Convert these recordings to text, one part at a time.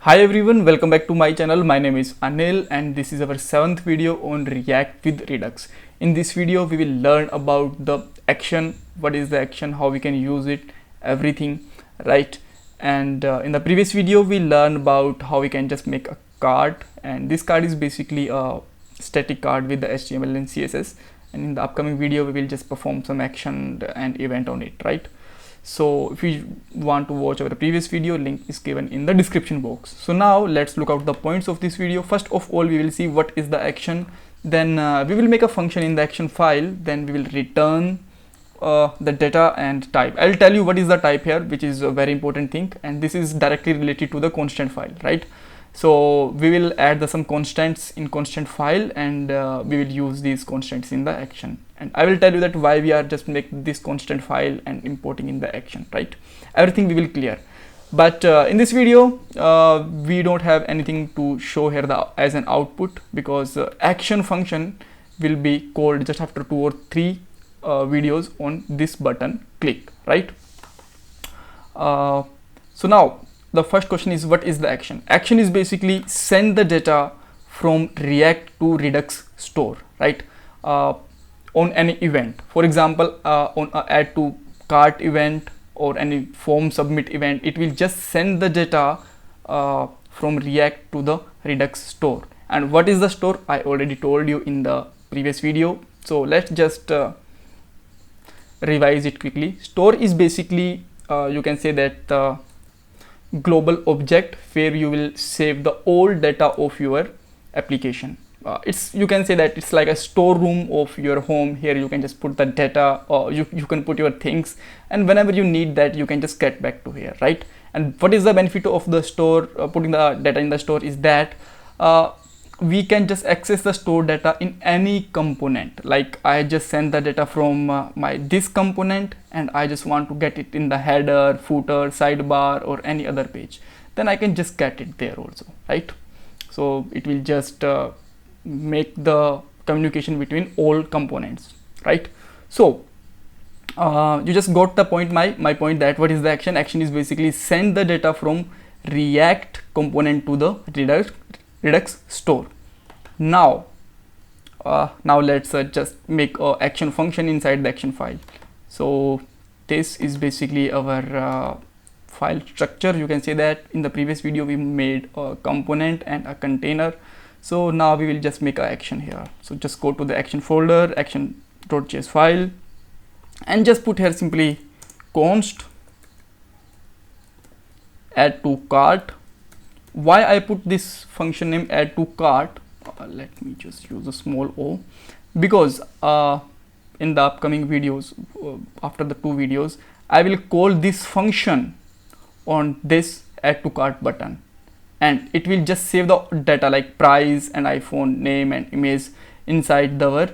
Hi everyone, welcome back to my channel. My name is Anil and this is our 7th video on React with Redux. In this video we will learn about the action, what is the action, how we can use it, everything, right? And in the previous video we learned about how we can just make a card, and this card is basically a static card with the HTML and CSS, and in the upcoming video we will just perform some action and event on it, right? So if you want to watch our previous video, link is given in the description box. So now let's look out the points of this video. First of all, we will see what is the action, then we will make a function in the action file, then we will return the data and type. I'll tell you what is the type here, which is a very important thing, and this is directly related to the constant file, right? So we will add some constants in constant file, and we will use these constants in the action, and I will tell you that why we are just make this constant file and importing in the action, right? Everything we will clear, but in this video we don't have anything to show here as an output, because action function will be called just after 2 or 3 videos on this button click, right? So now the first question is, what is the action? Action is basically send the data from React to Redux store, right? On any event, for example on a add to cart event or any form submit event, it will just send the data from React to the Redux store. And what is the store? I already told you in the previous video, so let's just revise it quickly. Store is basically you can say that global object where you will save the old data of your application. You can say that it's like a storeroom of your home. Here you can just put the data, or you can put your things, and whenever you need that you can just get back to here, right? And what is the benefit of the store, putting the data in the store, is that we can just access the store data in any component. Like I just send the data from this component, and I just want to get it in the header, footer, sidebar, or any other page, then I can just get it there also, right? So it will just make the communication between all components, right? So you just got the point, my point, that what is the action? Action is basically send the data from React component to the Redux store. Now let's just make a action function inside the action file. So this is basically our file structure. You can say that in the previous video we made a component and a container. So now we will just make an action here. So just go to the action folder, action.js file, and just put here simply const add to cart. Why I put this function name add to cart? Let me just use a small o, because in the upcoming videos, after the 2 videos, I will call this function on this add to cart button, and it will just save the data like price and iPhone name and image inside our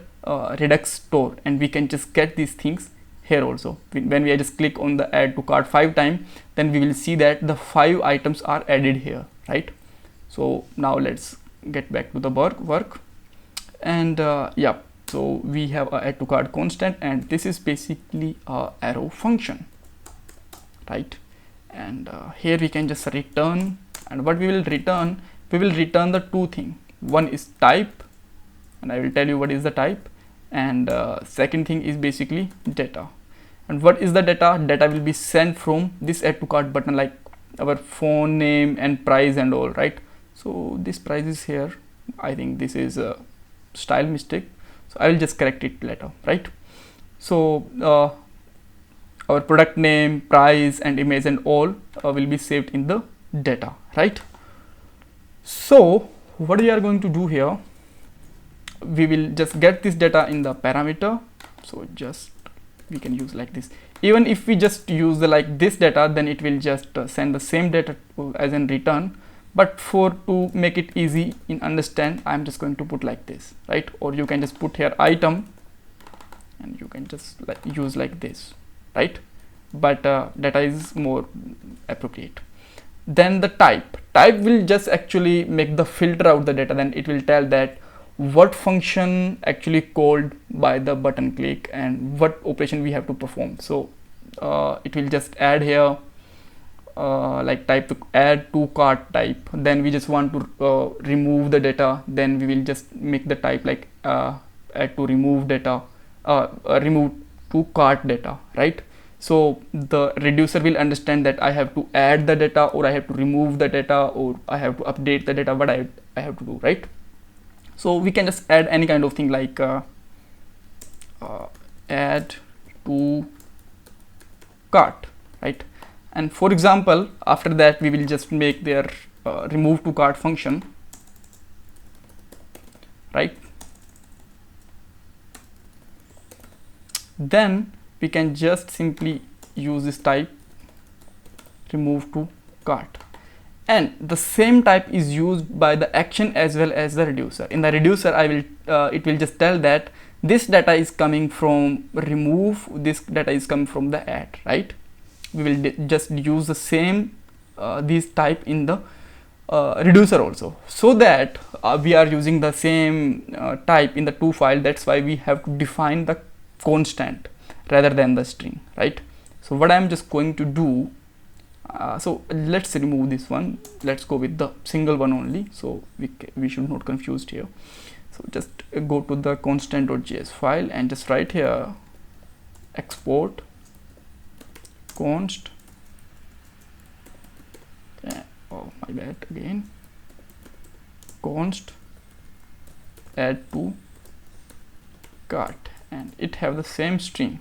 Redux store, and we can just get these things here also. When we just click on the add to cart 5 times, then we will see that the 5 items are added here, right? So now let's get back to the work, and yeah, so we have a add to cart constant, and this is basically a arrow function, right? And here we can just return, and what we will return the 2 things. One is type, and I will tell you what is the type, and second thing is basically data. And what is the data? Data will be sent from this add to cart button, like our phone name and price and all, right? So this price is here. I think this is a style mistake, so I will just correct it later, right? So our product name, price, and image and all will be saved in the data, right? So what we are going to do here, we will just get this data in the parameter. So just we can use like this. Even if we just use the like this data, then it will just send the same data as in return. But to make it easy in understand, I'm just going to put like this, right? Or you can just put here item, and you can just use like this, right? But data is more appropriate. Then the type will just actually make the filter out the data. Then it will tell that what function actually called by the button click and what operation we have to perform. So it will just add here like type to add to cart type, then we just want to remove the data, then we will just make the type like add to remove data, remove to cart data, right? So the reducer will understand that I have to add the data, or I have to remove the data, or I have to update the data, what I have to do, right? So we can just add any kind of thing like add to cart, right? And for example, after that we will just make their remove to cart function, right? Then we can just simply use this type remove to cart, and the same type is used by the action as well as the reducer. In the reducer, I will it will just tell that this data is coming from remove, this data is coming from the add, right? We will just use the same this type in the reducer also, so that we are using the same type in the two file. That's why we have to define the constant rather than the string, right? So what I'm just going to do, so let's remove this one, let's go with the single one only, so we should not confused here. So just go to the constant.js file and just write here export const, oh my bad again, const add to cart, and it have the same string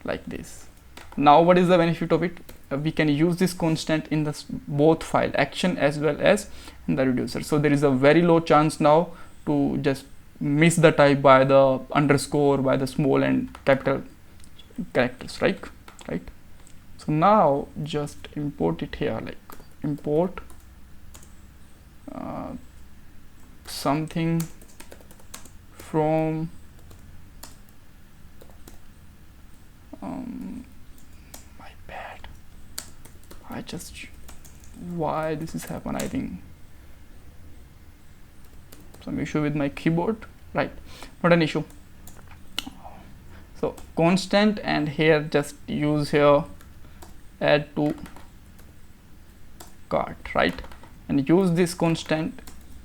like this. Now what is the benefit of it? We can use this constant in the both file, action as well as in the reducer. So there is a very low chance now to just miss the type by the underscore, by the small and capital characters, right? So now just import it here, like import something from my bad, I just, why this is happen, I think some issue with my keyboard, right? Not an issue. So constant, and here just use here add to cart, right? And use this constant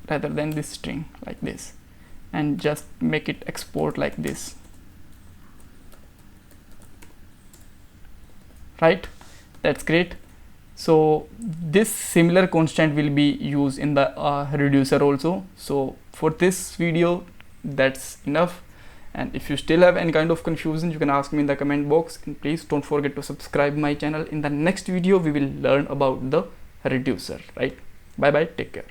rather than this string like this, and just make it export like this, right? That's great. So this similar constant will be used in the reducer also. So for this video, that's enough. And if you still have any kind of confusion, you can ask me in the comment box, and please don't forget to subscribe my channel. In the next video we will learn about the reducer, right? Bye bye, take care.